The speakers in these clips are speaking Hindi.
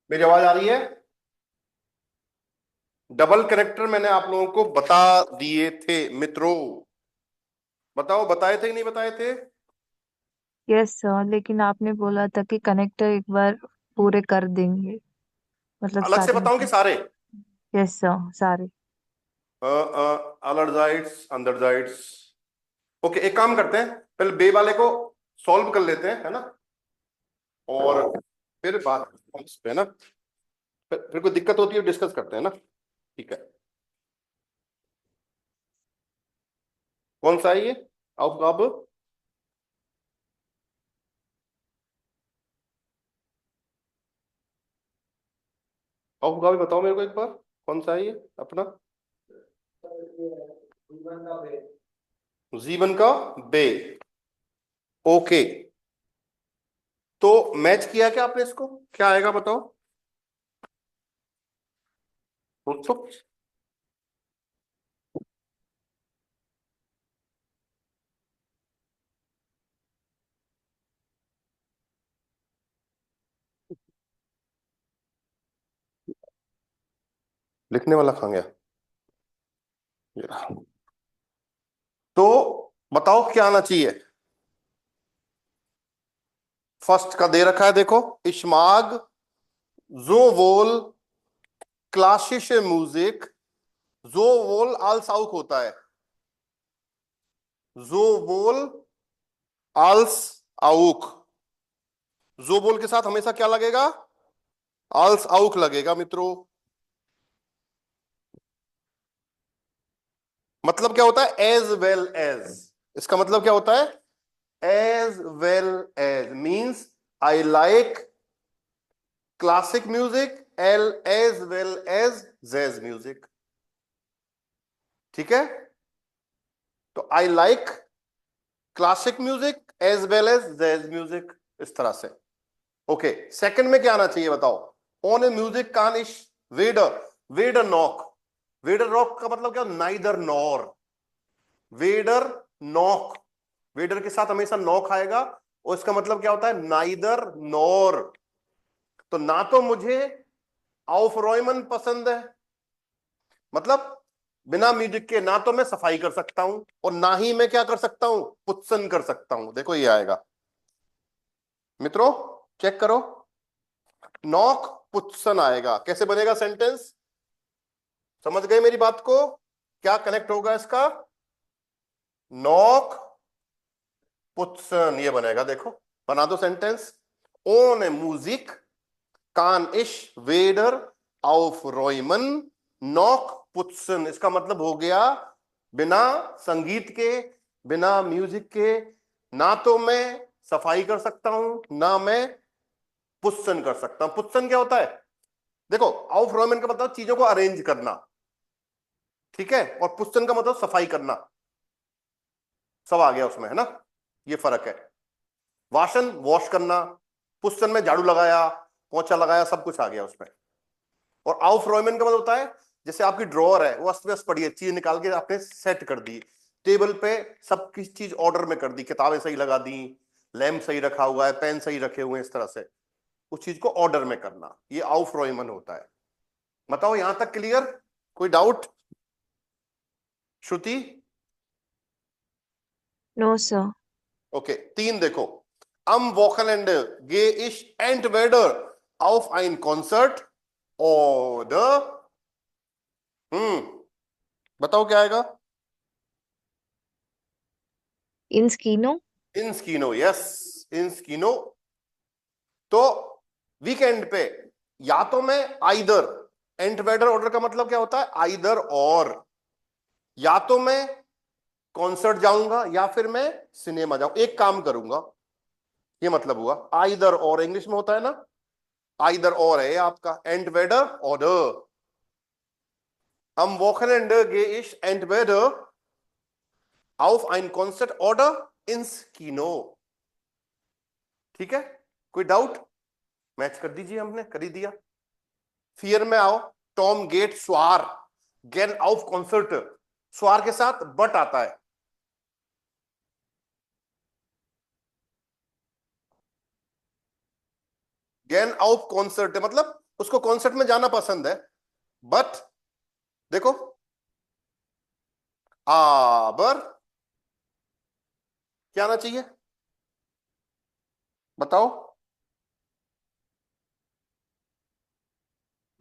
मेरी आवाज आ रही है? डबल कनेक्टर मैंने आप लोगों को बता दिए थे मित्रों। बताओ, बताए थे कि नहीं बताए थे? यस सर, लेकिन आपने बोला था कि कनेक्टर एक बार पूरे कर देंगे, मतलब अलग से स्टार्टिंग बताऊं कि से। सारे? यस सर, सारे। अलर्जाइड्स, अंडरजाइड्स। ओके, एक काम करते हैं, पहले बे वाले को सॉल्व कर लेते हैं, है ना? और फिर बात करते हैं इस पे, है ना? फिर कोई दिक्कत होती है डिस्कस करते हैं ना। ठीक है। कौन सा है ये? अब अब का भी बताओ मेरे को एक बार, कौन सा है ये अपना? जीवन का बे। ओके, तो मैच किया क्या आपने इसको? क्या आएगा बताओ? सोचो। लिखने वाला कहाँ गया? ये रहा। तो बताओ क्या आना चाहिए? फर्स्ट का दे रखा है, देखो। इश्माग जोवोल क्लासिश म्यूजिक। जोवोल आल्स आउक होता है। जोवोल आल्स आउक। जोवोल के साथ हमेशा क्या लगेगा? आल्स आउक लगेगा मित्रों। मतलब क्या होता है? As well as. इसका मतलब क्या होता है? As well as means I like classic music एल as well as jazz music. ठीक है? तो I like classic music as well as jazz music, इस तरह से। ओके, सेकंड में क्या आना चाहिए बताओ? ऑन ए म्यूजिक कान इश whether, whether nor. Whether nor का मतलब क्या? Neither nor. Whether nor. Whether के साथ हमेशा नॉक आएगा, और इसका मतलब क्या होता है? Neither nor. तो ना तो मुझे आउफ रॉयमन पसंद है, मतलब बिना म्यूजिक के ना तो मैं सफाई कर सकता हूं, और ना ही मैं क्या कर सकता हूं? पुत्सन कर सकता हूं। देखो ये आएगा मित्रों, चेक करो। नॉक पुत्सन आएगा, कैसे बनेगा सेंटेंस? समझ गए मेरी बात को? क्या कनेक्ट होगा इसका? नॉक पुत्सन, ये बनेगा, देखो। बना दो सेंटेंस। ओन म्यूजिक कान इश वेडर आउफ रॉयमन नॉक पुत्सन। इसका मतलब हो गया, बिना संगीत के, बिना म्यूजिक के, ना तो मैं सफाई कर सकता हूं, ना मैं पुत्सन कर सकता हूं। पुत्सन क्या होता है? देखो, आउफ रॉयमन का मतलब चीजों को अरेंज करना, ठीक है? और पुत्सन का मतलब सफाई करना। सब आ गया उसमें, है ना? ये फर्क है। वाशन वॉश करना, पुस्तन में झाड़ू लगाया, पोंछा लगाया, सब कुछ आ गया उसमें। और आउफ रॉयमन का मतलब होता है, जैसे आपकी ड्रॉअर है वो अस्त व्यस्त पड़ी है, चीज निकाल के आपने सेट कर दी टेबल पे, सब किस चीज ऑर्डर में कर दी, किताबें सही लगा दी, लैंप सही रखा हुआ है, पेन सही रखे हुए हैं, इस तरह से उस चीज को ऑर्डर में करना, ये आउफ रॉयमन होता है। बताओ यहां तक क्लियर? कोई doubt? Shruti? No sir. Okay, तीन देखो। am Wochenende gehe ich entweder auf ein Konzert oder बताओ क्या आएगा? इन स्कीनो। इन स्कीनो, यस, इन स्कीनो। तो वीकेंड पे या तो मैं आइदर, एंटवेडर ऑर्डर का मतलब क्या होता है? आइदर और। या तो मैं कॉन्सर्ट जाऊंगा या फिर मैं सिनेमा जाऊं, एक काम करूंगा, ये मतलब हुआ। आइदर और इंग्लिश में होता है ना, आइदर और है आपका, एंटवेडर order. Am Wochenende gehe ich entweder auf ein Konzert oder ins Kino। ठीक है? कोई डाउट? मैच कर दीजिए, हमने कर ही दिया। फियर में आओ। टॉम गेट स्वार गेन आउफ कॉन्सर्ट। स्वार के साथ बट आता है। गेन आउफ कॉन्सर्ट मतलब उसको कॉन्सर्ट में जाना पसंद है, बट देखो, आबर क्या आना चाहिए, बताओ।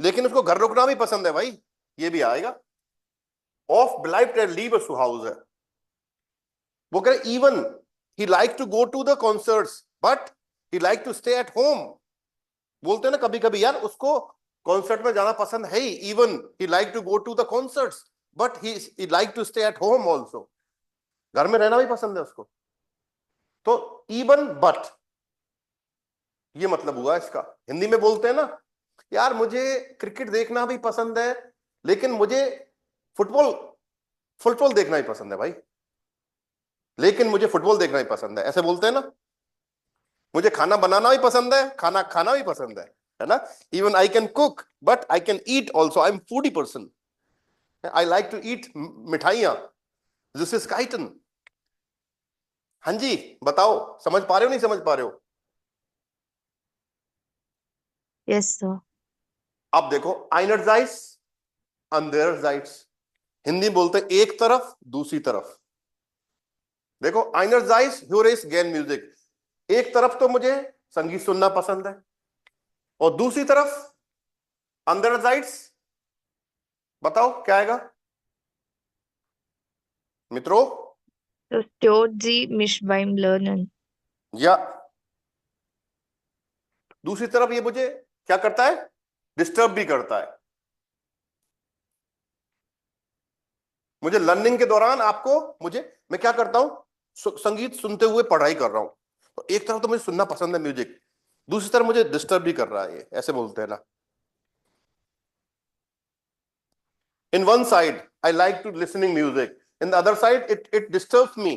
लेकिन उसको घर रुकना भी पसंद है भाई, ये भी आएगा। ऑफ ब्लाइट लीव हाउस है, वो कह रहे even he like to go to the concerts but he like to stay at home. बोलते हैं ना कभी कभी, यार उसको कॉन्सर्ट में जाना पसंद है ही, even he like to go to the concerts but he like to stay at home also. घर में रहना भी पसंद है उसको। तो इवन बट, ये मतलब हुआ इसका। हिंदी में बोलते हैं ना, यार मुझे क्रिकेट देखना भी पसंद है, लेकिन मुझे फुटबॉल फुटबॉल देखना ही पसंद है भाई, लेकिन मुझे फुटबॉल देखना ही पसंद है, ऐसे बोलते हैं ना। मुझे खाना बनाना भी पसंद है, खाना खाना भी पसंद है ना। Even I can cook but I can eat also, I am foodie person, I like to eat मिठाइयां, दिस इज काइटन। हाँ जी, बताओ, समझ पा रहे हो नहीं समझ पा रहे हो? Yes sir. अब देखो, आइनर्जाइज अंदरजाइज, हिंदी बोलते हैं एक तरफ दूसरी तरफ। देखो, आइनर्जाइज ह्यूरिस गेन म्यूजिक, एक तरफ तो मुझे संगीत सुनना पसंद है, और दूसरी तरफ अंदरजाइज, बताओ क्या आएगा मित्रों? तो stört Sie mich beim Lernen? या दूसरी तरफ ये मुझे क्या करता है, डिस्टर्ब भी करता है। मुझे लर्निंग के दौरान आपको मुझे मैं क्या करता हूं, संगीत सुनते हुए पढ़ाई कर रहा हूं, तो एक तरफ तो मुझे सुनना पसंद है म्यूजिक, दूसरी तरफ मुझे डिस्टर्ब भी कर रहा है, ये ऐसे बोलते हैं ना। In one side I like to listening music, in the other side it disturbs me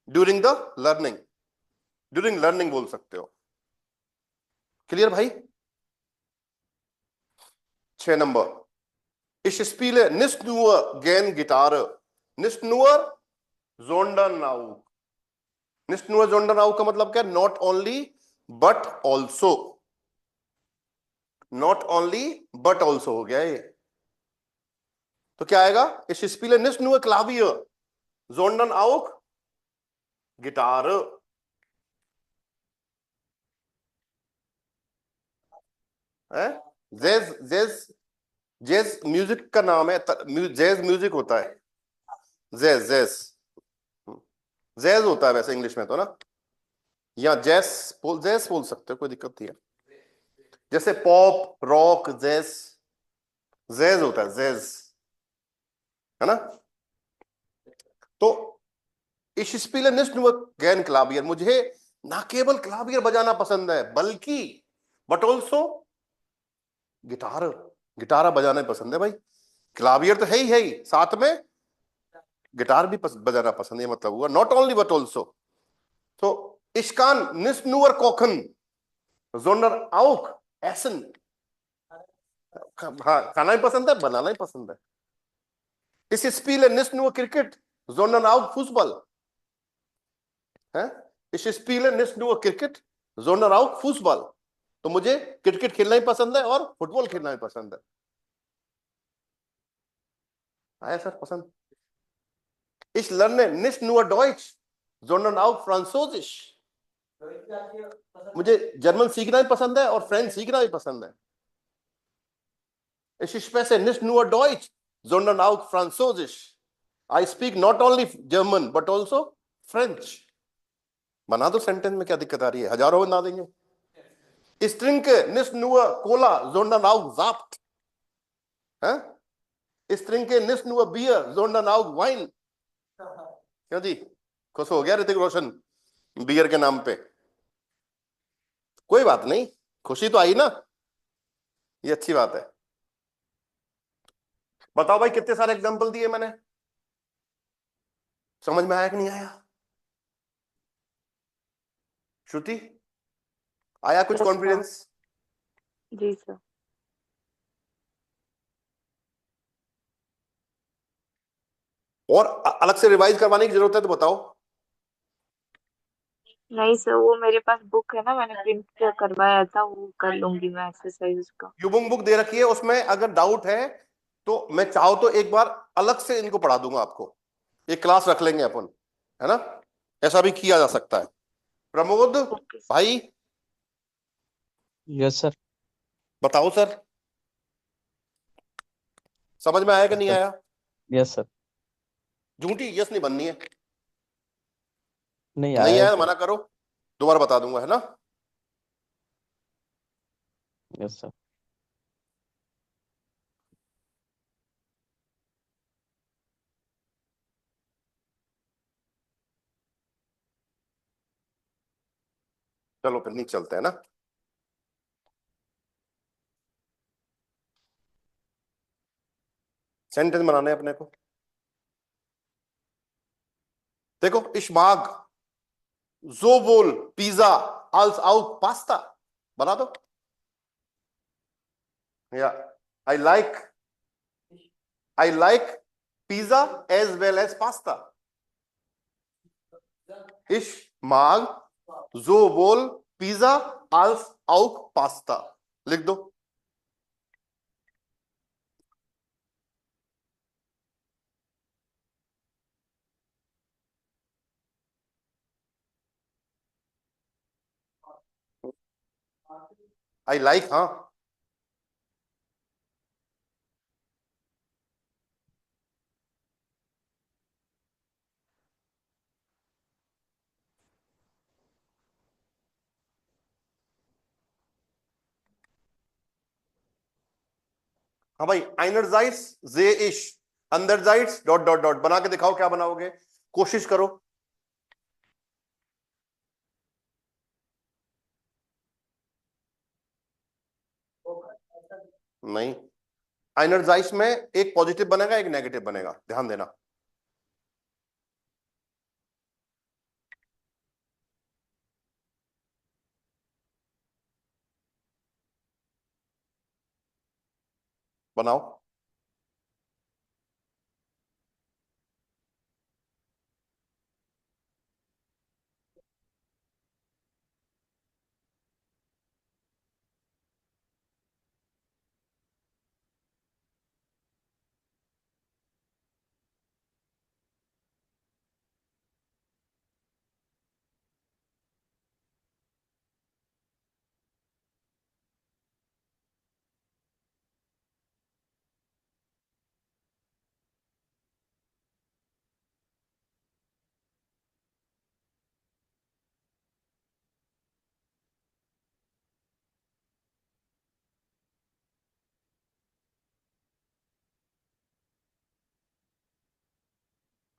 during the learning, during learning बोल सकते हो। क्लियर भाई? 6 number, ich spiele nicht nur gern Gitarre, nicht nur sondern auch। nicht nur sondern auch का मतलब क्या, not only but also, not only but also हो गया ये। तो क्या आएगा, ich spiele nicht nur Klavier sondern auch Gitarre, है। जैज जैज जैज म्यूजिक का नाम है, जैज म्यूजिक होता है, जैज जैज जैज होता है वैसे इंग्लिश में तो ना, या जैज बोल सकते हो, कोई दिक्कत नहीं है। जैसे पॉप रॉक जैज, जैज होता है जैज, है ना। तो इस स्पिले निस्ट गैन क्लावियर, मुझे ना केवल क्लावियर बजाना पसंद है बल्कि बट ऑल्सो गिटार, गिटारा बजाना पसंद है भाई। क्लावियर तो है ही, साथ में गिटार भी बजाना पसंद है, मतलब हुआ नॉट ओनली बट ऑल्सो। तो इश्कान निस्ट नुअर कोखन जोनर आउक एसन, हाँ खाना भी पसंद है, बनाना भी पसंद है। इस स्पीले निस्ट नुअर क्रिकेट जोनर आउक फुटबॉल है, इस स्पीले निस्ट नुअर क्रिकेट जोनर आउक फुटबॉल। तो मुझे क्रिकेट खेलना भी पसंद है और फुटबॉल खेलना भी पसंद है। आया सर पसंद? Ich lerne nicht nur Deutsch, sondern auch Französisch। मुझे जर्मन सीखना भी पसंद है और फ्रेंच सीखना भी पसंद है। Ich spreche nicht nur Deutsch, sondern auch Französisch। I speak not only German but also French। बना दो सेंटेंस में, क्या दिक्कत आ रही है, हजारों बना देंगे। Ich trinke nicht nur Cola, sondern auch Saft। Ich trinke nicht nur Bier, sondern auch Wein। क्यों जी, खुश हो गया ऋतिक रोशन बियर के नाम पे? कोई बात नहीं, खुशी तो आई ना, ये अच्छी बात है। बताओ भाई, कितने सारे एग्जांपल दिए मैंने, समझ में आया कि नहीं आया? श्रुति, आया कुछ कॉन्फिडेंस? जी सर। और अलग से रिवाइज करवाने की जरूरत है तो बताओ। नहीं सर, वो मेरे पास बुक है ना, मैंने प्रिंट करवाया था, वो कर लूंगी मैं एक्सरसाइज उसका। यूबुंग बुक दे रखी है, उसमें अगर डाउट है तो मैं चाहूँ तो एक बार अलग से इनको पढ़ा दूंगा आपको, एक क्लास रख लेंगे अपन, है ना, ऐसा भी किया जा सकता है। Pramod okay sir. भाई, यस सर। बताओ सर, समझ में आया कि नहीं सर आया? Yes sir. झूठी यस नहीं बननी है। नहीं नहीं आया आया तो सर। मना करो, दोबारा बता दूंगा, है ना। Yes sir. चलो फिर नीचे चलते हैं ना। सेंटेंस बनाने हैं अपने को। देखो, इश्माग जोबोल पिज्जा आल्स आउट पास्ता, बना दो। या I like, I like pizza as well as pasta. इश्माग जोबोल पिज्जा आल्स आउट पास्ता, लिख दो। आई लाइक, हाँ। हाँ भाई, आइनरजाइट्स जे इश अंदरजाइट्स डॉट डॉट डॉट, बना के दिखाओ क्या बनाओगे, कोशिश करो। नहीं, आइनरजाइट्स में एक पॉजिटिव बनेगा एक नेगेटिव बनेगा, ध्यान देना। बनाओ।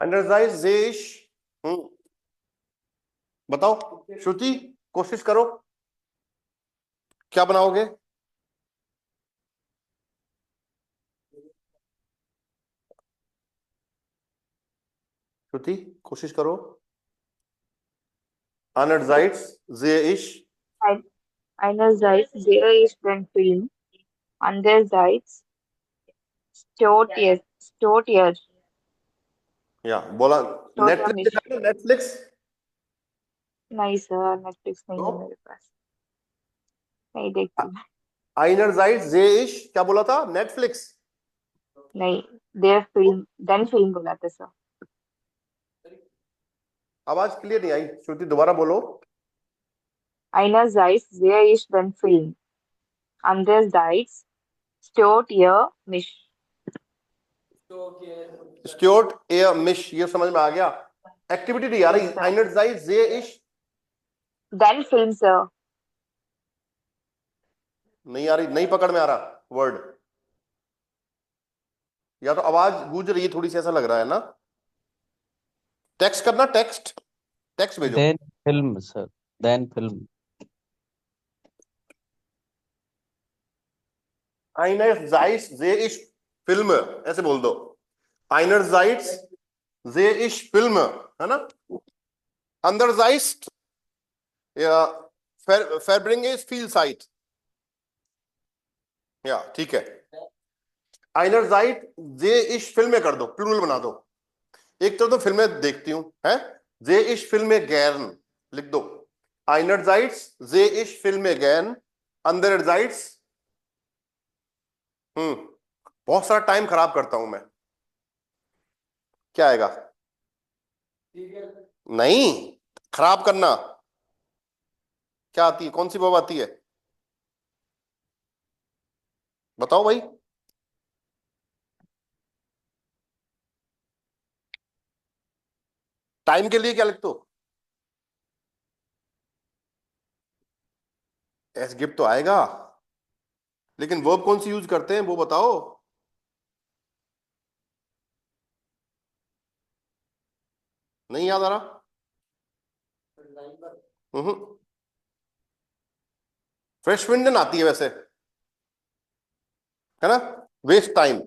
एनर्जाइज जेश, बताओ श्रुति, कोशिश करो, क्या बनाओगे? श्रुति, कोशिश करो। एनर्जाइज जे इश, Einerseits sehe ich den Film, andererseits stört ihr, या बोला। stört er Netflix mich। दिखा, नेटफ्लिक्स। नहीं सर, नेटफ्लिक्स नहीं तो है मेरे पास, नहीं देखती मैं। आइनरजाइज जे इश क्या बोला था, नेटफ्लिक्स। नहीं, देर फिल्म, देन फिल्म बोला था सर। आवाज क्लियर नहीं आई श्रुति, दोबारा बोलो। Einerseits sehe ich den Film, andererseits stört ihr mich। स्ट्योर्ट एयर मिश, ये समझ में आ गया। एक्टिविटी नहीं आ रही, Yes sir। आइनरजाइज जे इश Then film sir। नहीं आ रही, नहीं पकड़ में आ रहा वर्ड, या तो आवाज गूंज रही है थोड़ी सी, ऐसा लग रहा है ना। टेक्स्ट करना, टेक्स्ट, टेक्स्ट भेजो। देन फिल्म सर। देन फिल्म। आइनरजाइज जे इश फिल्म, ऐसे बोल दो। आइनरजाइज जे इश फिल्म, है ना। अंदरजाइज फेरब्रिंग फील साइट, या ठीक है। आइनरजाइट जे इश फिल्में कर दो, प्लूरल बना दो। एक तरह तो फिल्में देखती हूं, है, जे इश फिल्में गैरन लिख दो। einerseits sehe ich Filme gern, andererseits बहुत सारा टाइम खराब करता हूं मैं। क्या आएगा? नहीं, खराब करना। क्या आती है? कौन सी वर्ब आती है? बताओ भाई। टाइम के लिए क्या लिखते हो? एस गिफ्ट तो आएगा, लेकिन वर्ब कौन सी यूज करते हैं वो बताओ। नहीं याद आ रहा? फ्रेशविंडन आती है वैसे, है ना? Waste time.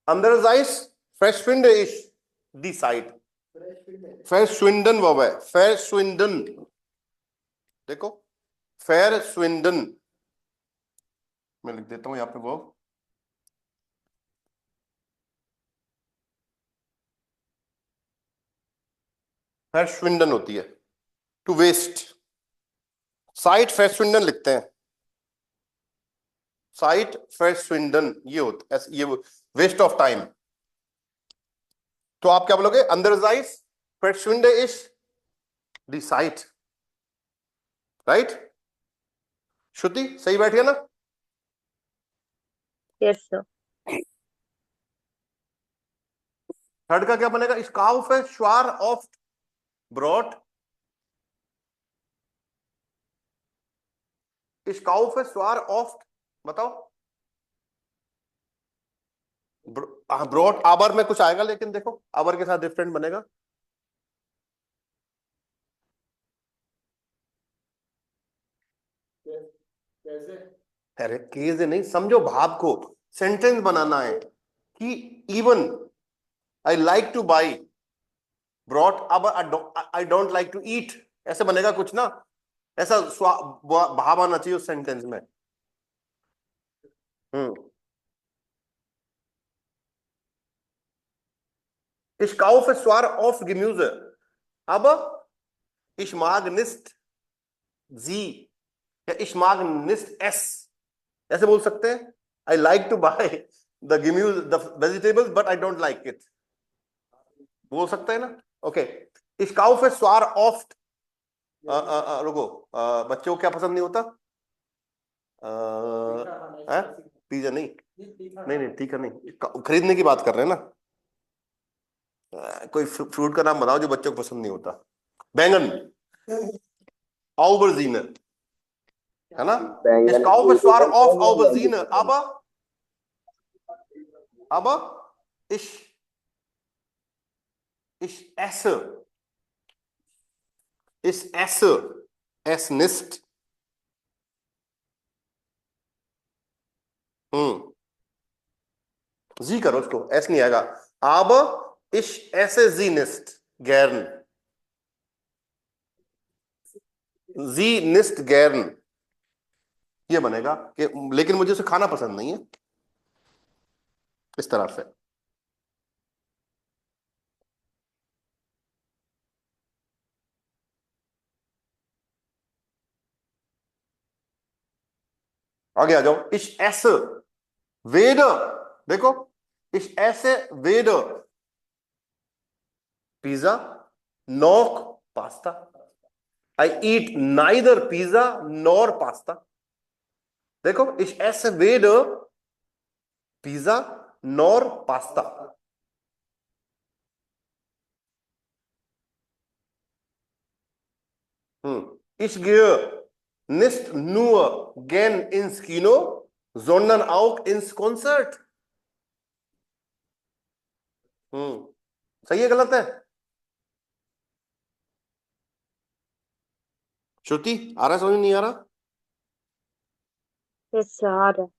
अंदरजाइज फ्रेशविंड इश दी साइड। फेरस्विंडन वर्ब है, फेरस्विंडन। देखो, फेरस्विंडन मैं लिख देता हूं यहां पे वर्ब। फेरस्विंडन होती है टू वेस्ट। साइट फेरस्विंडन लिखते हैं, साइट फेरस्विंडन ये होता है, ये वेस्ट ऑफ टाइम। तो आप क्या बोलोगे? अंदरजाइज फेरस्विंड इश दी साइट, राइट? श्रुति सही बैठी है ना? Yes sir. थर्ड का क्या बनेगा? स्काउफ है श्वार ऑफ ब्रॉट। स्काउफ है श्वार ऑफ, बताओ। ब्रॉट आबर में कुछ आएगा, लेकिन देखो आबर के साथ डिफरेंट बनेगा। अरे केस नहीं, समझो भाव को। सेंटेंस बनाना है कि even I like to buy ब्रॉट अब I don't like to eat, ऐसे बनेगा कुछ ना। ऐसा भाव आना चाहिए उस सेंटेंस में। Ich kaufe zwar oft Gemüse, aber ich mag nicht sie, या ich mag nicht es, ऐसे बोल सकते हैं। I like to buy the gemuse, the vegetables, but I don't like it, बोल सकते हैं ना? Okay, ich kaufe zwar oft, रुको, बच्चों को क्या पसंद नहीं होता? पिज्जा नहीं, नहीं नहीं ठीक है, नहीं खरीदने की बात कर रहे हैं ना। कोई फ्रूट का नाम बताओ जो बच्चों को पसंद नहीं होता। बैंगन, Aubergine, है ना? Ich kaufe zwar oft Aubergine, aber ich esse es nicht. जी करो उसको, एस नहीं आएगा। aber ich esse sie nicht gern, sie nicht gern ये बनेगा कि लेकिन मुझे उसे खाना पसंद नहीं है, इस तरह से। आगे आ जाओ। ich esse weder, देखो, ich esse weder pizza nor pasta, I eat neither pizza nor pasta। देखो, ich esse weder pizza nor pasta। Ich gehe nicht nur gern ins Kino, sondern auch ins Konzert। सही है गलत है? श्रुति आ रहा है, समझ नहीं आ रहा? यस सर, आ रहा है।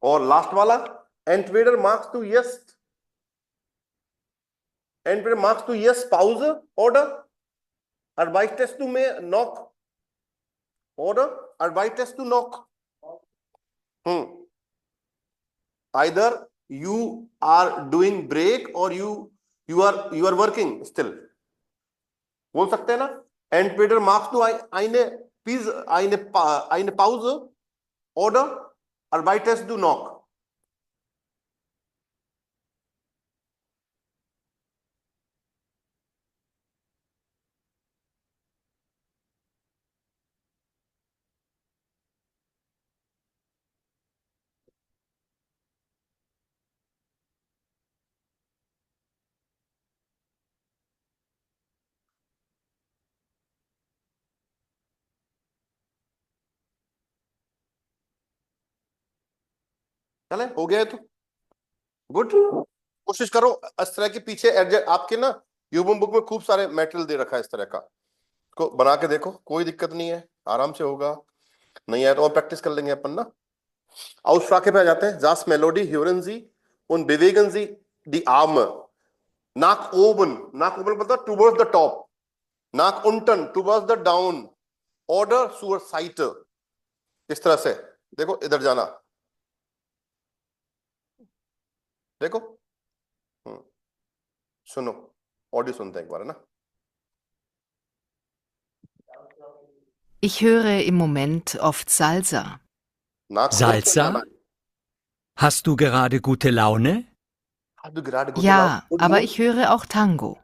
और लास्ट वाला, entweder magst du jetzt, entweder magst du jetzt Pause oder arbeitest du mehr noch? Oder arbeitest du noch? Either you are doing break or you are working still. बोल सकते हैं ना? Entweder machst du eine Pause oder arbeitest du noch? चले, हो गया है तो गुड। कोशिश करो इस तरह के पीछे आपके ना यूबम बुक में खूब सारे मेटेरियल दे रखा है इस तरह का, को बना के देखो, कोई दिक्कत नहीं है, आराम से होगा। नहीं आया तो और प्रैक्टिस कर लेंगे अपन ना। Aussprache पे आ जाते हैं। Das Melodie hören Sie und bewegen Sie die Arme nach oben, मतलब towards the top, nach unten towards the down, oder zur Seite, इस तरह से। देखो इधर जाना, देखो। सुनो, ऑडियो सुनते हैं एक बार, है ना। Ich höre im Moment oft Salsa. नाक खोल के Salsa? जाना। Hast du gerade gute Laune? Hast du gerade gute Ja, Laune? Und aber nun? ich höre auch Tango.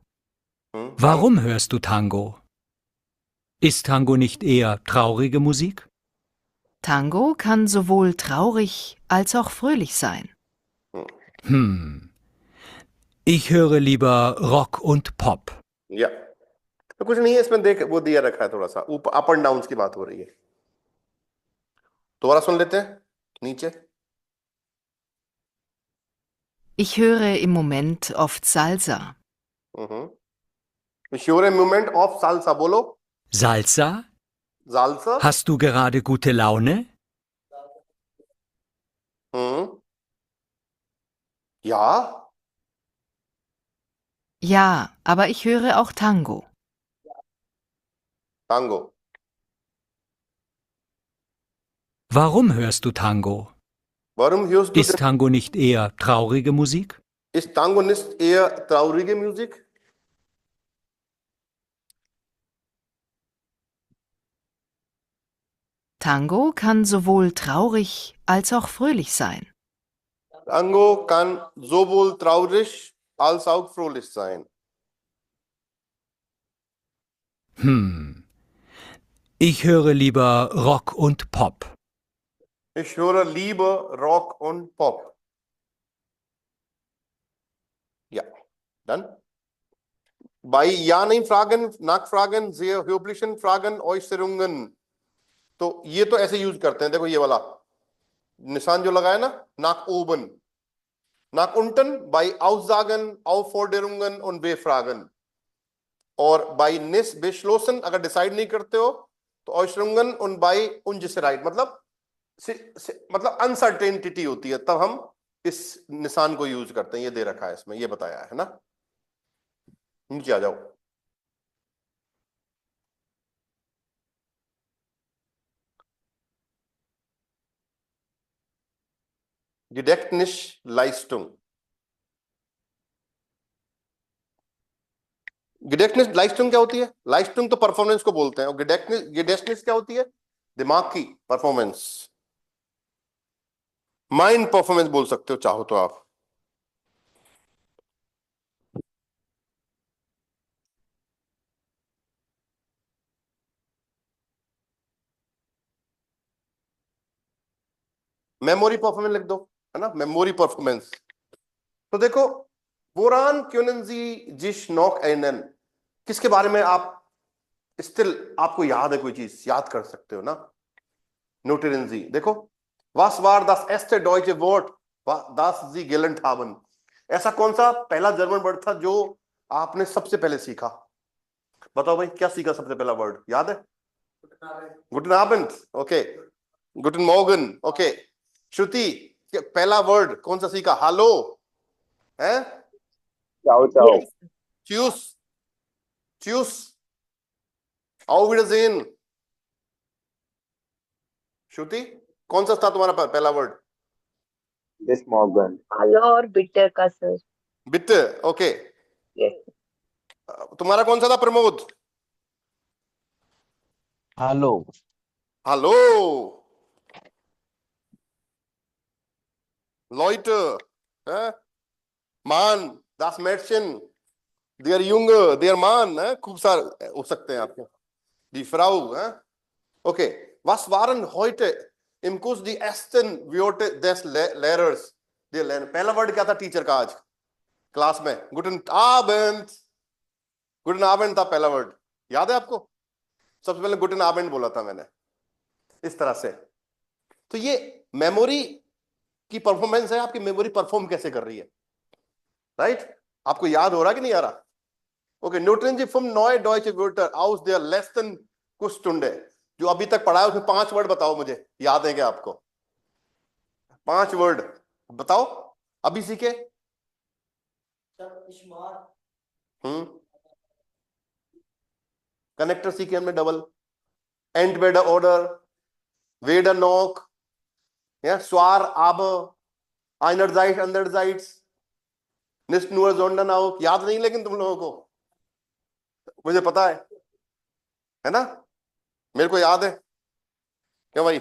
Warum hörst du Tango? Ist Tango nicht eher traurige Musik? Tango kann sowohl traurig als auch fröhlich sein. Ich höre lieber Rock und Pop. या तो कुछ नहीं है इसमें, देख वो दिया रखा है थोड़ा सा ऊपर, अप एंड डाउन की बात हो रही है। दोबारा सुन लेते हैं नीचे। Ich höre im Moment oft Salsa. Ich höre im Moment auf Salsa, बोलो। Salsa? Salsa? Hast du gerade gute Laune? Ja, Ja, aber ich höre auch Tango. Tango। Warum hörst du Tango? Warum hörst du Ist Tango nicht eher traurige Musik? Ist Tango nicht eher traurige Musik? Tango kann sowohl traurig als auch fröhlich sein. Tango kann sowohl traurig als auch fröhlich sein. Ich höre lieber Rock und Pop. Ich höre lieber Rock und Pop. Ja, dann. Bei Ja-Nein-Fragen, Nachfragen, sehr höflichen Fragen, Äußerungen, तो ये तो ऐसे यूज करते हैं। देखो ये वाला निशान जो लगाया ना, nach oben, nach unten bei Aussagen, Aufforderungen und Befragen, और bei nicht beschlossen अगर डिसाइड नहीं करते हो तो Äußerungen und bei unsicherheit मतलब मतलब अनसर्टेनिटी होती है, तब हम इस निशान को यूज करते हैं। ये दे रखा है इसमें, ये बताया है ना। नीचे आ जाओ। Gedächtnisleistung। Gedächtnisleistung क्या होती है? Leistung तो परफॉर्मेंस को बोलते हैं, और Gedächtnis क्या होती है? दिमाग की परफॉर्मेंस। माइंड परफॉर्मेंस बोल सकते हो चाहो तो आप। मेमोरी परफॉर्मेंस लिख दो, है ना, मेमोरी परफॉर्मेंस। तो देखो, वोरान können Sie sich noch erinnern, किसके बारे में आप स्टिल आपको याद है, कोई चीज याद कर सकते हो ना। Notieren Sie, देखो, was war das erste deutsche Wort das Sie gelernt haben? ऐसा कौन सा पहला जर्मन वर्ड था जो आपने सबसे पहले सीखा? बताओ भाई, क्या सीखा सबसे पहला वर्ड, याद है? Guten Abend, okay. Guten Morgen, okay. Shruti, पहला वर्ड कौन सा सीखा? हेलो है? चाओ चाओ। Tschüss, tschüss, auf Wiedersehen, श्रुति, कौन सा था तुम्हारा पहला वर्ड? This Morgan. आलो और बिटर का सर। Bitter, okay. यस। तुम्हारा कौन सा था प्रमोद? Hallo. हेलो। Leute, मान, das Mädchen, der Junge, der Mann, खूब सारे हो सकते हैं आपके। Die Frau, okay. Was waren heute im Kurs die ersten Wörter des Lehrers? पहला वर्ड क्या था टीचर का आज क्लास में? Guten Abend. Guten Abend था पहला वर्ड, याद है आपको? सबसे पहले Guten Abend बोला था मैंने, इस तरह से। तो ये मेमोरी की परफॉर्मेंस है, आपकी मेमोरी परफॉर्म कैसे कर रही है, राइट? आपको याद हो रहा कि नहीं आ रहा? ओके, न्यूटन जी फ्रॉम नॉय डॉइचे वॉर्टर आउस देयर लेस देन कुछ स्टुंडे, जो अभी तक पढ़ा है उसमें 5 वर्ड बताओ मुझे, याद है क्या आपको? 5 वर्ड बताओ, अभी सीखे। कनेक्टर सीखे हमने, डबल, एंटवेडर ऑर्डर, वेडर नॉक, या स्वार आब, आइनरजाइट अंडरजाइट्स, निस्ट नुअर जोंडन आओ, याद नहीं लेकिन तुम लोगों को, मुझे पता है ना, मेरे को याद है। क्या भाई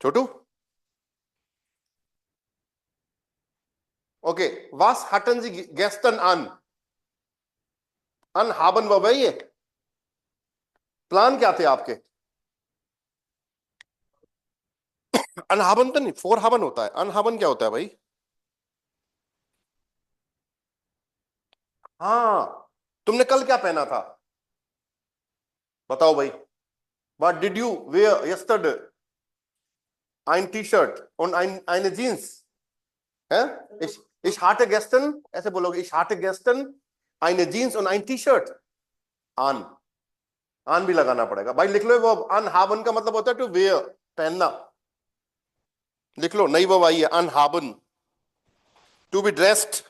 छोटू? Okay, was hatten Sie gestern an? अन haben war भाई, ये प्लान क्या थे आपके? अनहाबन तो नहीं, फोर हाबन होता है, अनहाबन क्या होता है भाई? हाँ, तुमने कल क्या पहना था बताओ भाई? What did you wear yesterday? Ein T-shirt und eine Jeans, है? Ich hatte gestern, ऐसे बोलोगे, ich hatte gestern eine Jeans und ein T-shirt an, an भी लगाना पड़ेगा भाई, लिख लो वो। अनहाबन का मतलब होता है टू वेयर, पहनना, लिख लो, नई वो आई है अनहाबन, to be dressed,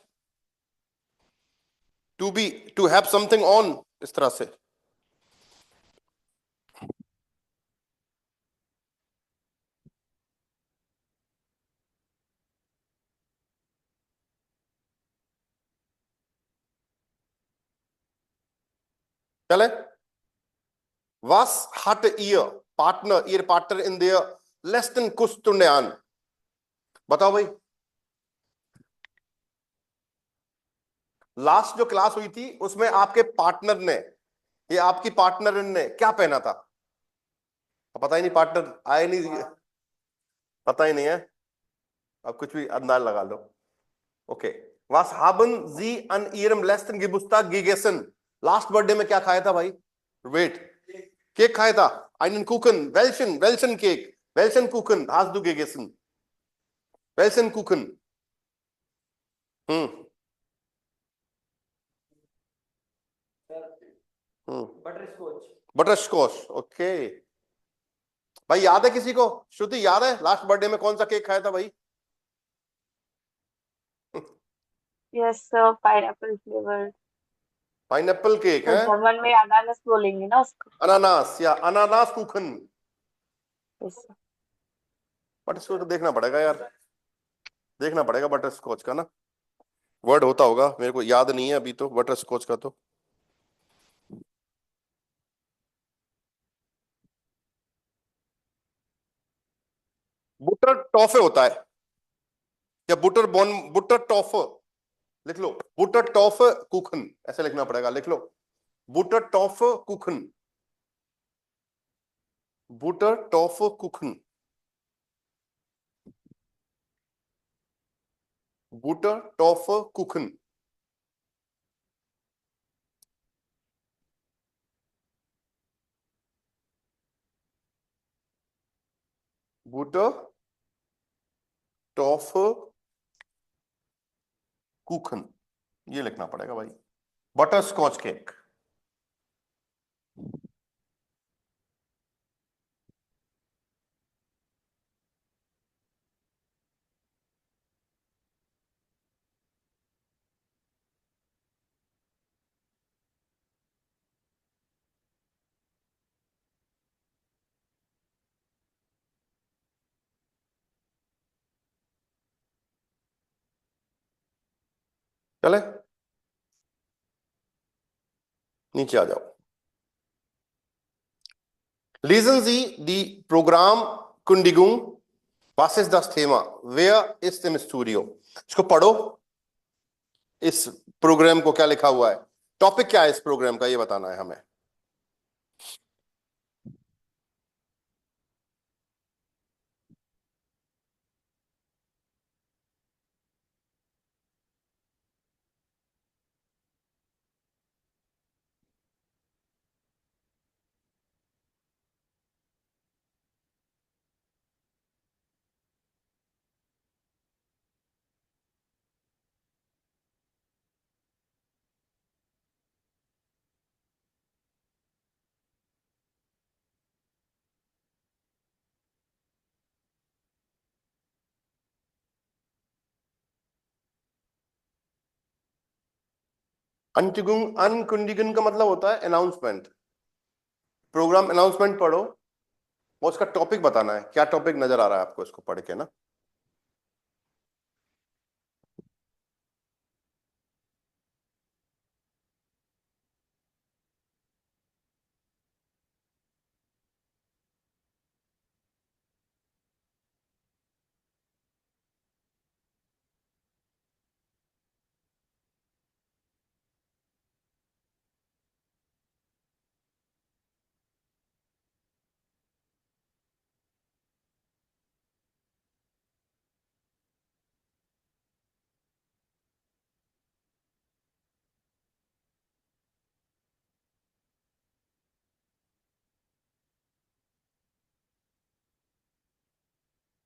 to have something on, इस तरह से। चले, was hatte ihr Partner in der letzten Kussstunde an? बताओ भाई, लास्ट जो क्लास हुई थी उसमें आपके पार्टनर ने, ये आपकी पार्टनर ने क्या पहना था? पता ही नहीं, पार्टनर आए नहीं, पता ही नहीं है, अब कुछ भी अंदाज लगा लो। Okay, was haben Sie an Ihrem letzten Geburtstag gegessen? Last birthday में क्या खाया था भाई? वेट, केक खाया था, einen Kuchen, welchen Cake, welchen Kuchen hast du gegessen? welchen Kuchen? Butterscotch, okay भाई, याद है किसी को? श्रुति याद है लास्ट बर्थडे में कौन सा केक खाया था भाई? Yes sir, pineapple flavour. Pineapple cake तो है, जर्मन में अनानास बोलेंगे ना उसको। अनानास या अनानास कुखन। Yes sir. बटर स्कॉच देखना पड़ेगा यार, देखना पड़ेगा बटर स्कॉच का ना, वर्ड होता होगा, मेरे को याद नहीं है अभी तो बटर स्कॉच का। तो बुटर टॉफे होता है, या बुटर टॉफ, लिख लो, बुटर टॉफ कुखन, ऐसे लिखना पड़ेगा, लिख लो, बुटर टॉफ कुखन, बुटर टॉफ कुखन, बुटर टॉफ कुखन। बुटर टॉफ कुखन, ये लिखना पड़ेगा भाई, बटर स्कॉच केक। चले, नीचे आ जाओ. Lesen Sie die Programmkündigung. Was ist das Thema? Wer ist im Studio? इसको पढ़ो. इस प्रोग्राम को क्या लिखा हुआ है, टॉपिक क्या है इस प्रोग्राम का, ये बताना है हमें. अनकुंडिगन का मतलब होता है अनाउंसमेंट. प्रोग्राम अनाउंसमेंट पढ़ो और उसका टॉपिक बताना है. क्या टॉपिक नजर आ रहा है आपको इसको पढ़ के ना.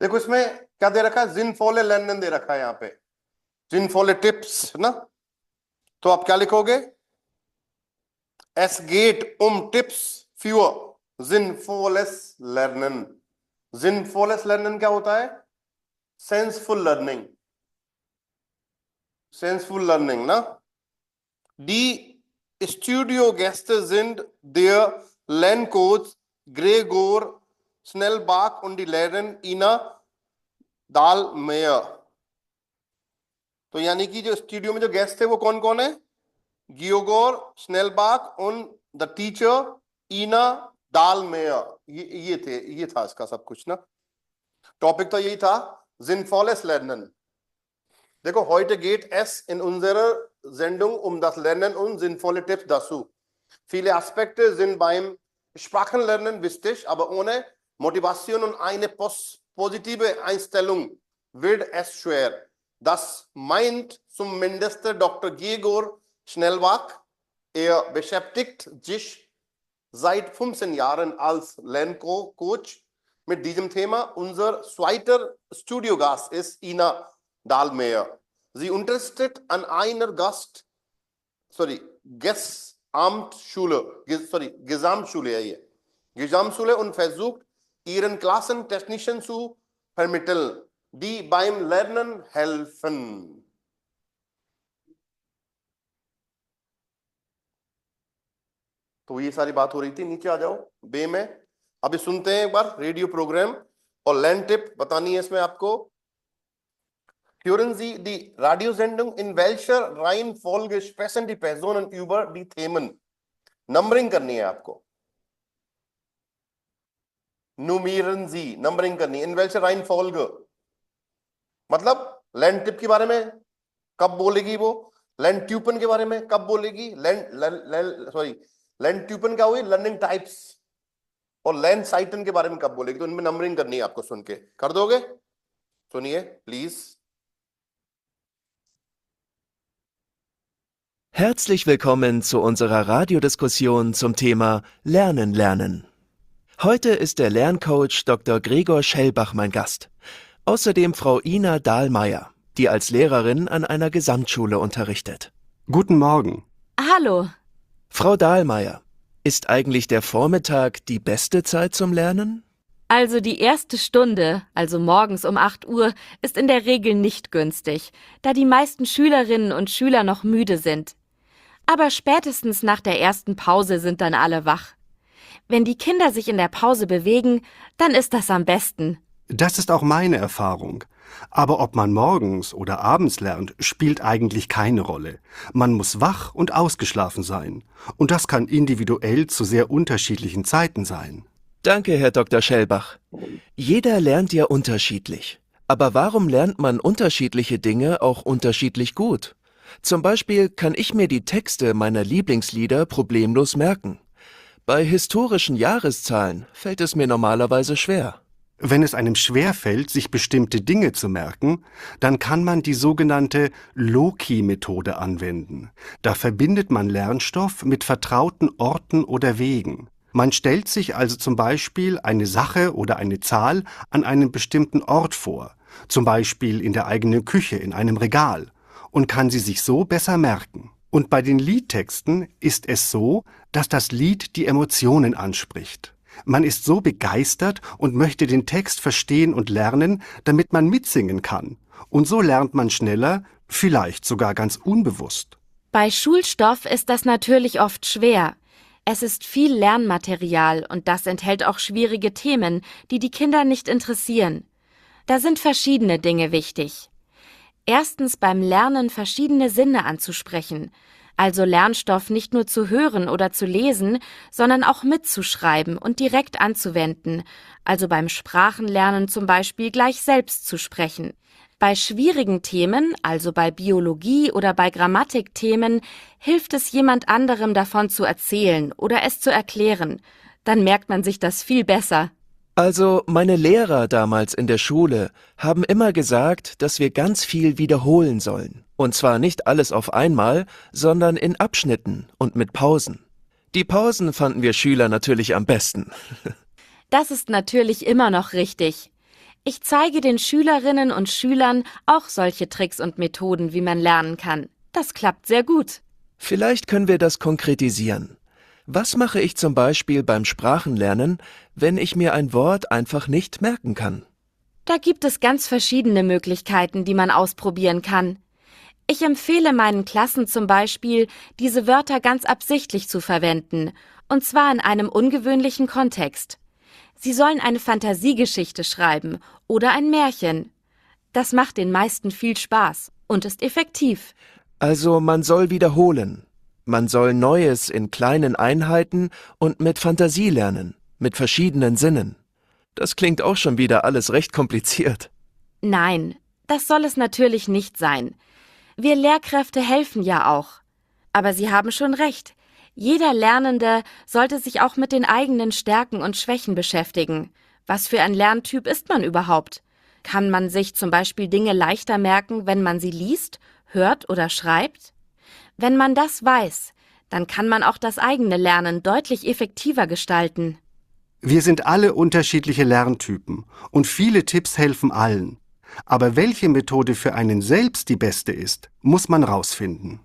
देखो इसमें क्या दे रखा है, जिनफोले लर्नन दे रखा है यहाँ पे, जिनफोले टिप्स ना. तो आप क्या लिखोगे, एस गेट टिप्स फ्यूअर जिनफोलेस लर्नन. जिनफोलेस लर्नन क्या होता है, सेंसफुल लर्निंग. सेंसफुल लर्निंग ना. D studio Gäste sind der Lerncoach Gregor Schnellbach und die Lehrerin Ina Dahlmeier. तो यानी कि जो स्टूडियो में जो गेस्ट थे वो कौन कौन है, गियोगोर स्नेलबाक और द टीचर ईना डालमेयर. ये था इसका सब कुछ ना. टॉपिक तो यही था, जिनफॉलेस लर्नन. देखो, heute geht es in unserer Sendung das Lernen und sinnvolle Tipps dazu. Viele Aspekte sind beim Sprachenlernen wichtig, aber ohne Motivation und eine positive Einstellung wird es schwer. Das meint zumindest Dr. Gregor Schnellbach. Er beschäftigt sich seit 15 Jahren als Lerncoach mit diesem Thema. Unser zweiter Studiogast ist Ina Dahlmeier. Sie unterrichtet an einer Gesamtschule und versucht, ihren Klassen Technischen zu vermitteln, die beim Lernen helfen. तो ये सारी बात हो रही थी. नीचे आ जाओ बे में. अभी सुनते हैं एक बार रेडियो प्रोग्राम और लर्न टिप बतानी है इसमें आपको. Hören Sie die Radiosendung, in welcher Reihenfolge sprechen die Personen über die Themen. Numbering करनी है आपको. Nummerieren Sie, नंबरिंग करनी है. In welcher Reihenfolge मतलब लर्न टिप के बारे में कब बोलेगी वो, लर्न ट्यूपन के बारे में कब बोलेगी, लर्न ट्यूपन क्या हुई, लर्निंग टाइप्स, और लर्न साइटन के बारे में कब बोलेगी. तो इनमें नंबरिंग करनी है आपको. सुन के कर दोगे. सुनिए please. Herzlich willkommen zu unserer Radiodiskussion zum Thema Lernen lernen. Heute ist der Lerncoach Dr. Gregor Schnellbach mein Gast. Außerdem Frau Ina Dahlmeier, die als Lehrerin an einer Gesamtschule unterrichtet. Guten Morgen. Hallo. Frau Dahlmeier, ist eigentlich der Vormittag die beste Zeit zum Lernen? Also die erste Stunde, also morgens um 8 Uhr, ist in der Regel nicht günstig, da die meisten Schülerinnen und Schüler noch müde sind. Aber spätestens nach der ersten Pause sind dann alle wach. Wenn die Kinder sich in der Pause bewegen, dann ist das am besten. Das ist auch meine Erfahrung. Aber ob man morgens oder abends lernt, spielt eigentlich keine Rolle. Man muss wach und ausgeschlafen sein. Und das kann individuell zu sehr unterschiedlichen Zeiten sein. Danke, Herr Dr. Schellbach. Jeder lernt ja unterschiedlich. Aber warum lernt man unterschiedliche Dinge auch unterschiedlich gut? Zum Beispiel kann ich mir die Texte meiner Lieblingslieder problemlos merken. Bei historischen Jahreszahlen fällt es mir normalerweise schwer. Wenn es einem schwerfällt, sich bestimmte Dinge zu merken, dann kann man die sogenannte Loci-Methode anwenden. Da verbindet man Lernstoff mit vertrauten Orten oder Wegen. Man stellt sich also zum Beispiel eine Sache oder eine Zahl an einem bestimmten Ort vor, zum Beispiel in der eigenen Küche, in einem Regal, und kann sie sich so besser merken. Und bei den Liedtexten ist es so, dass das Lied die Emotionen anspricht. Man ist so begeistert und möchte den Text verstehen und lernen, damit man mitsingen kann. Und so lernt man schneller, vielleicht sogar ganz unbewusst. Bei Schulstoff ist das natürlich oft schwer. Es ist viel Lernmaterial und das enthält auch schwierige Themen, die die Kinder nicht interessieren. Da sind verschiedene Dinge wichtig. Erstens beim Lernen verschiedene Sinne anzusprechen, also Lernstoff nicht nur zu hören oder zu lesen, sondern auch mitzuschreiben und direkt anzuwenden, also beim Sprachenlernen zum Beispiel gleich selbst zu sprechen. Bei schwierigen Themen, also bei Biologie oder bei Grammatikthemen, hilft es jemand anderem davon zu erzählen oder es zu erklären. Dann merkt man sich das viel besser. Also meine Lehrer damals in der Schule haben immer gesagt, dass wir ganz viel wiederholen sollen. Und zwar nicht alles auf einmal, sondern in Abschnitten und mit Pausen. Die Pausen fanden wir Schüler natürlich am besten. Das ist natürlich immer noch richtig. Ich zeige den Schülerinnen und Schülern auch solche Tricks und Methoden, wie man lernen kann. Das klappt sehr gut. Vielleicht können wir das konkretisieren. Was mache ich zum Beispiel beim Sprachenlernen, wenn ich mir ein Wort einfach nicht merken kann? Da gibt es ganz verschiedene Möglichkeiten, die man ausprobieren kann. Ich empfehle meinen Klassen zum Beispiel, diese Wörter ganz absichtlich zu verwenden, und zwar in einem ungewöhnlichen Kontext. Sie sollen eine Fantasiegeschichte schreiben oder ein Märchen. Das macht den meisten viel Spaß und ist effektiv. Also man soll wiederholen. Man soll Neues in kleinen Einheiten und mit Fantasie lernen, mit verschiedenen Sinnen. Das klingt auch schon wieder alles recht kompliziert. Nein, das soll es natürlich nicht sein. Wir Lehrkräfte helfen ja auch. Aber Sie haben schon recht. Jeder Lernende sollte sich auch mit den eigenen Stärken und Schwächen beschäftigen. Was für ein Lerntyp ist man überhaupt? Kann man sich zum Beispiel Dinge leichter merken, wenn man sie liest, hört oder schreibt? Wenn man das weiß, dann kann man auch das eigene Lernen deutlich effektiver gestalten. Wir sind alle unterschiedliche Lerntypen und viele Tipps helfen allen. Aber welche Methode für einen selbst die beste ist, muss man rausfinden.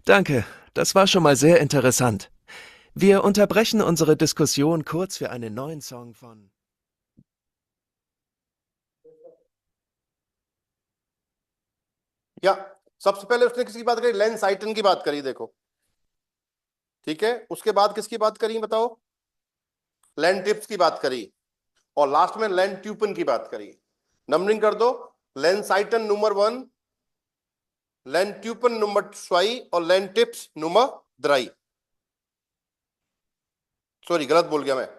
Danke, das war schon mal sehr interessant. Wir unterbrechen unsere Diskussion kurz für einen neuen Song von... या सबसे पहले उसने किसकी बात करी? लेंस आइटन की बात करी, देखो, ठीक है। उसके बाद किसकी बात करी बताओ? लेन टिप्स की बात करी, और लास्ट में लेन ट्यूपन की बात करी। नंबरिंग कर दो, लेंस आइटन नंबर 1, लेन ट्यूपन नंबर 2 और लेन टिप्स नंबर 3। सॉरी, गलत बोल गया मैं।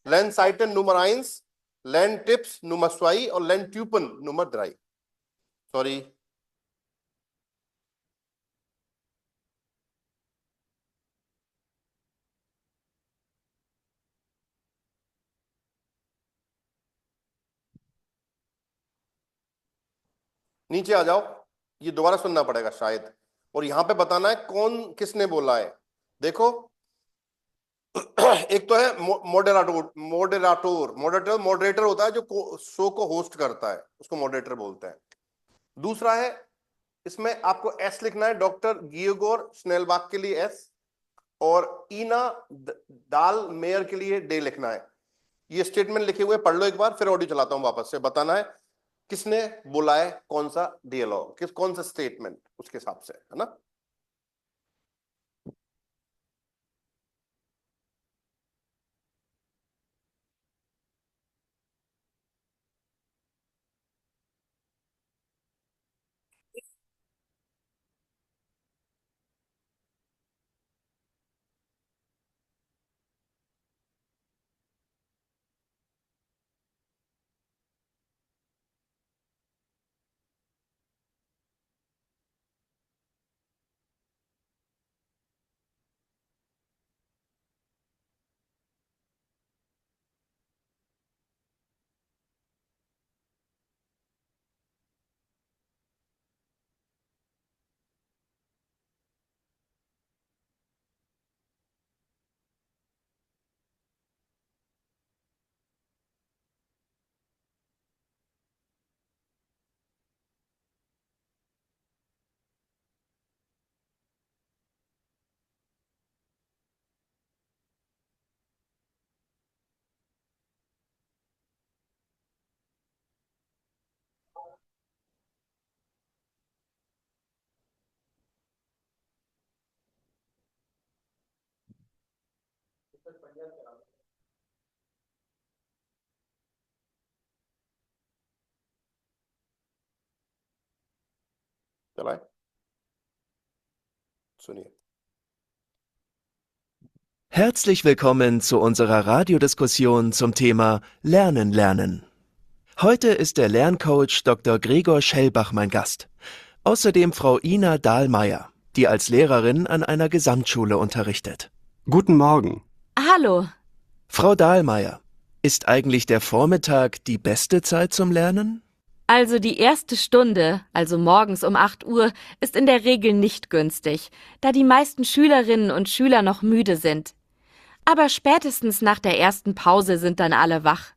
लेंस आइटन नंबर 1, लेन टिप्स नंबर 2 और लेन ट्यूपन नंबर 3। सॉरी। नीचे आ जाओ, ये दोबारा सुनना पड़ेगा शायद, और यहां पे बताना है कौन किसने बोला है। देखो, एक तो है मॉडरेटर होता है जो शो को होस्ट करता है, उसको मॉडरेटर बोलते हैं। दूसरा है, इसमें आपको एस लिखना है, डॉक्टर गियोगोर स्नेलबाग के लिए एस, और ईना दाल मेयर के लिए डे लिखना है। ये स्टेटमेंट लिखे हुए पढ़ लो एक बार, फिर ऑडियो चलाता हूं वापस से। बताना है किसने बोला है, कौन सा डियलॉग, कौन सा स्टेटमेंट, उसके हिसाब से, है ना। चलाए, सुनिए। Herzlich willkommen zu unserer Radiodiskussion zum Thema Lernen lernen. Heute ist der Lerncoach Dr. Gregor Schellbach mein Gast. Außerdem Frau Ina Dahlmeier, die als Lehrerin an einer Gesamtschule unterrichtet. Guten Morgen. Hallo. Frau Dahlmeier, ist eigentlich der Vormittag die beste Zeit zum Lernen? Also die erste Stunde, also morgens um 8 Uhr, ist in der Regel nicht günstig, da die meisten Schülerinnen und Schüler noch müde sind. Aber spätestens nach der ersten Pause sind dann alle wach.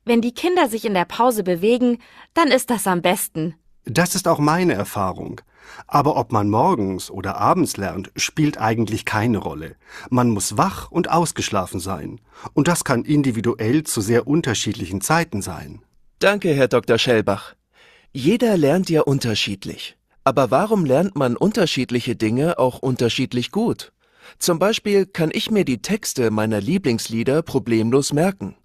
Wenn die Kinder sich in der Pause bewegen, dann ist das am besten. Das ist auch meine Erfahrung. Aber ob man morgens oder abends lernt, spielt eigentlich keine Rolle. Man muss wach und ausgeschlafen sein. Und das kann individuell zu sehr unterschiedlichen Zeiten sein. Danke, Herr Dr. Schellbach. Jeder lernt ja unterschiedlich. Aber warum lernt man unterschiedliche Dinge auch unterschiedlich gut? Zum Beispiel kann ich mir die Texte meiner Lieblingslieder problemlos merken.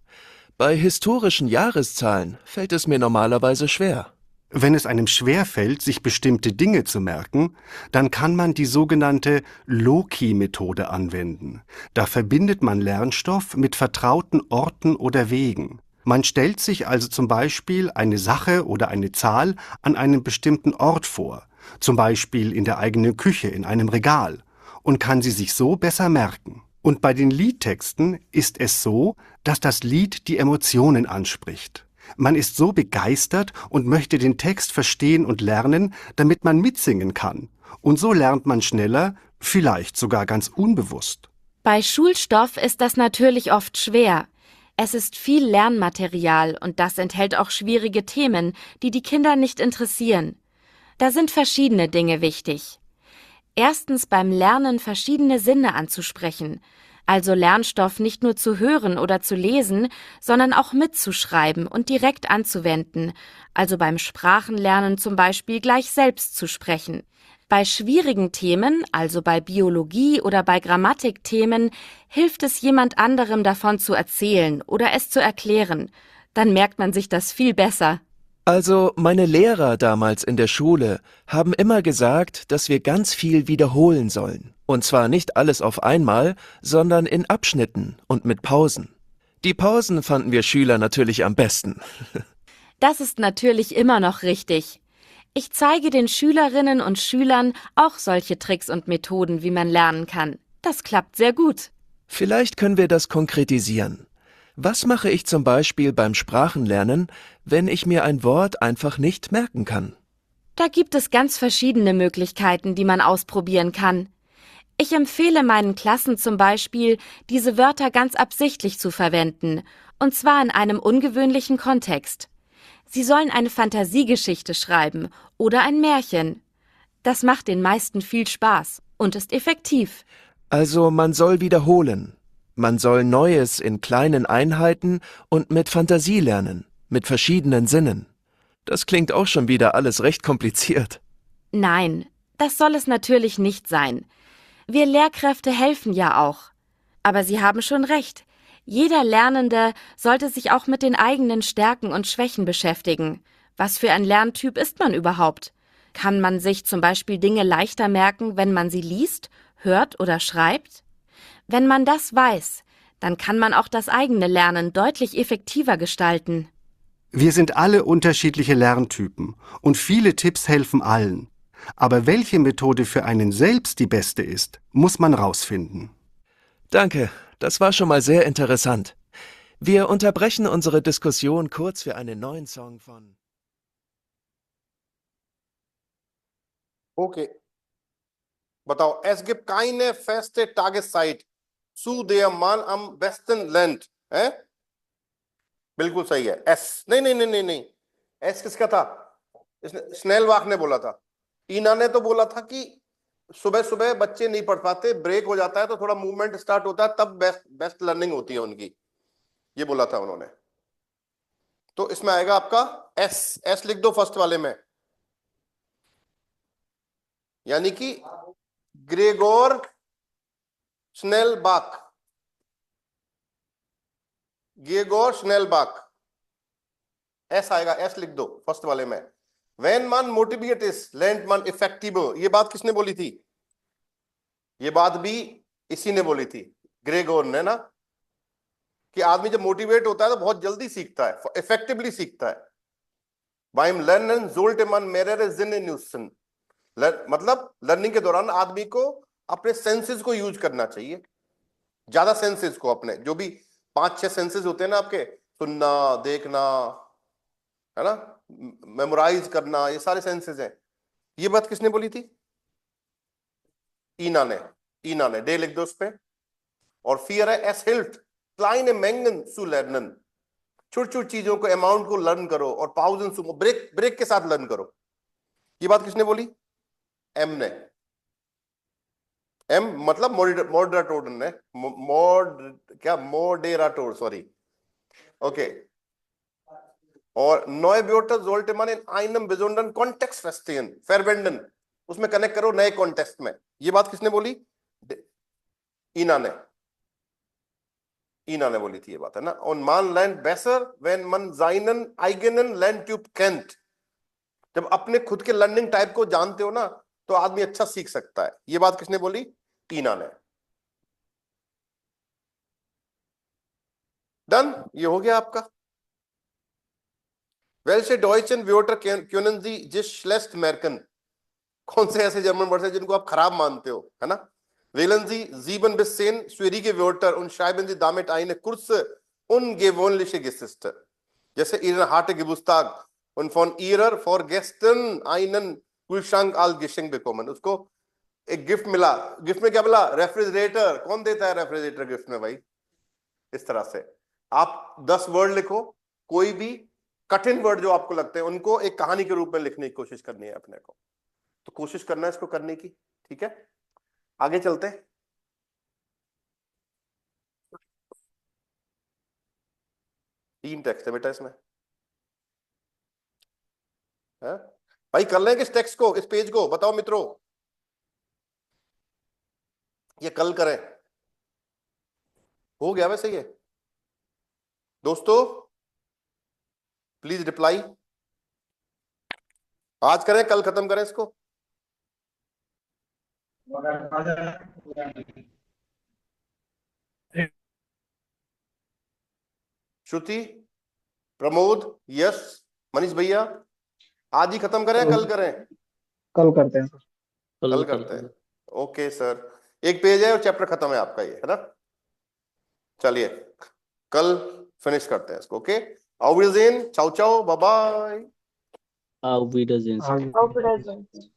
Bei historischen Jahreszahlen fällt es mir normalerweise schwer. Wenn es einem schwerfällt, sich bestimmte Dinge zu merken, dann kann man die sogenannte Loki-Methode anwenden. Da verbindet man Lernstoff mit vertrauten Orten oder Wegen. Man stellt sich also zum Beispiel eine Sache oder eine Zahl an einem bestimmten Ort vor, zum Beispiel in der eigenen Küche, in einem Regal, und kann sie sich so besser merken. Und bei den Liedtexten ist es so, dass das Lied die Emotionen anspricht. Man ist so begeistert und möchte den Text verstehen und lernen, damit man mitsingen kann. Und so lernt man schneller, vielleicht sogar ganz unbewusst. Bei Schulstoff ist das natürlich oft schwer. Es ist viel Lernmaterial und das enthält auch schwierige Themen, die die Kinder nicht interessieren. Da sind verschiedene Dinge wichtig. Erstens beim Lernen verschiedene Sinne anzusprechen, also Lernstoff nicht nur zu hören oder zu lesen, sondern auch mitzuschreiben und direkt anzuwenden, also beim Sprachenlernen zum Beispiel gleich selbst zu sprechen. Bei schwierigen Themen, also bei Biologie oder bei Grammatikthemen, hilft es jemand anderem davon zu erzählen oder es zu erklären. Dann merkt man sich das viel besser. Also meine Lehrer damals in der Schule haben immer gesagt, dass wir ganz viel wiederholen sollen. Und zwar nicht alles auf einmal, sondern in Abschnitten und mit Pausen. Die Pausen fanden wir Schüler natürlich am besten. Das ist natürlich immer noch richtig. Ich zeige den Schülerinnen und Schülern auch solche Tricks und Methoden, wie man lernen kann. Das klappt sehr gut. Vielleicht können wir das konkretisieren. Was mache ich zum Beispiel beim Sprachenlernen, wenn ich mir ein Wort einfach nicht merken kann? Da gibt es ganz verschiedene Möglichkeiten, die man ausprobieren kann. Ich empfehle meinen Klassen zum Beispiel, diese Wörter ganz absichtlich zu verwenden, und zwar in einem ungewöhnlichen Kontext. Sie sollen eine Fantasiegeschichte schreiben oder ein Märchen. Das macht den meisten viel Spaß und ist effektiv. Also man soll wiederholen. Man soll Neues in kleinen Einheiten und mit Fantasie lernen, mit verschiedenen Sinnen. Das klingt auch schon wieder alles recht kompliziert. Nein, das soll es natürlich nicht sein. Wir Lehrkräfte helfen ja auch. Aber Sie haben schon recht. Jeder Lernende sollte sich auch mit den eigenen Stärken und Schwächen beschäftigen. Was für ein Lerntyp ist man überhaupt? Kann man sich zum Beispiel Dinge leichter merken, wenn man sie liest, hört oder schreibt? Wenn man das weiß, dann kann man auch das eigene Lernen deutlich effektiver gestalten. Wir sind alle unterschiedliche Lerntypen und viele Tipps helfen allen. Aber welche Methode für einen selbst die beste ist, muss man rausfinden. Danke, das war schon mal sehr interessant. Wir unterbrechen unsere Diskussion kurz für einen neuen Song von... Okay. बताओ, es gibt keine feste Tageszeit, zu der man am besten lernt. है? बिल्कुल सही है. एस नहीं नहीं नहीं नहीं नहीं. एस किसका था? स्नेलवाक ने बोला था. ईना ने तो बोला था कि सुबह सुबह बच्चे नहीं पढ़ पाते, ब्रेक हो जाता है तो थोड़ा मूवमेंट स्टार्ट होता है, तब बेस्ट लर्निंग होती है उनकी. ये बोला था उन्होंने. तो इसमें आएगा आपका एस. एस लिख दो फर्स्ट वाले में, यानी कि ग्रेगोर स्नेलबाक. गेगोर स्नेलबाक, एस आएगा, एस लिख दो फर्स्ट वाले में। When man motivated is lent man effective, ये बात किसने बोली थी? ये बात भी इसी ने बोली थी, ग्रेगोर ने ना, कि आदमी जब मोटिवेट होता है तो बहुत जल्दी सीखता है, इफेक्टिवली सीखता है। Beim Lernen sollte man mehrere Sinne nutzen, मतलब लर्निंग के दौरान आदमी को अपने सेंसेस को यूज करना चाहिए, ज्यादा सेंसेस को, अपने जो भी 5-6 सेंसेस होते हैं ना आपके, सुनना, देखना, है ना, मेमोराइज करना, ये सारे सेंसेस हैं। ये बात किसने बोली थी? ईना ने, डे लिख दो उस पे। और फिर है एस हिल्ट क्लाइने मैंगन सु लर्नन, छोटी छोटी चीजों को, अमाउंट को लर्न करो, और पाउजन सु ब्रेक के साथ लर्न करो। ये बात किसने बोली? एम ने। एम मतलब मोडरेटोर ने, मोडेराटोर, सॉरी, ओके। और Neubeurter sollte man in einem besonderen Kontext verwenden, उसमें कनेक्ट करो नए कॉन्टेक्स्ट में। ये बात किसने बोली? ईना ने बोली थी ये बात, है ना। Und man lernt besser wenn man seinen eigenen Lerntyp kennt, जब अपने खुद के लर्निंग टाइप को जानते हो ना तो आदमी अच्छा सीख सकता है। ये बात किसने बोली? ईना ने। डन, ये हो गया आपका। Welche deutschen Wörter können Sie schlecht merken? कौन से ऐसे जर्मन वर्ड है जिनको आप खराब मानते हो, है ना। Wählen Sie 7 bis 10 schwierige Wörter und schreiben Sie damit eine kurze ungewöhnliche Geschichte. जैसे Ihren harte Geburtstag und von Ihrer vorgestern einen Kühlschrank als Geschenk bekommen. उसको एक गिफ्ट मिला, गिफ्ट में क्या मिला? रेफ्रिजरेटर। कौन देता है रेफ्रिजरेटर गिफ्ट में भाई? इस तरह से आप 10 वर्ड लिखो, कोई भी कठिन वर्ड जो आपको लगते हैं उनको एक कहानी के रूप में लिखने की कोशिश करनी है अपने को, तो कोशिश करना है इसको करने की, ठीक है। आगे चलते हैं। तीन टेक्स्ट है बेटा इसमें, है भाई। कर लेंगे इस टेक्स्ट को, इस पेज को, बताओ मित्रों, ये कल करें? हो गया वैसे ये दोस्तों, प्लीज रिप्लाई। आज करें, कल खत्म करें इसको? श्रुति, प्रमोद, यश, मनीष भैया, आज ही खत्म करें, कल करें? कल करते हैं। कल करते हैं, ओके सर। एक पेज है और चैप्टर खत्म है आपका, ये है ना। चलिए कल फिनिश करते हैं इसको, okay. Auf Wiedersehen, ciao ciao, bye bye. Auf Wiedersehen. Auf Wiedersehen.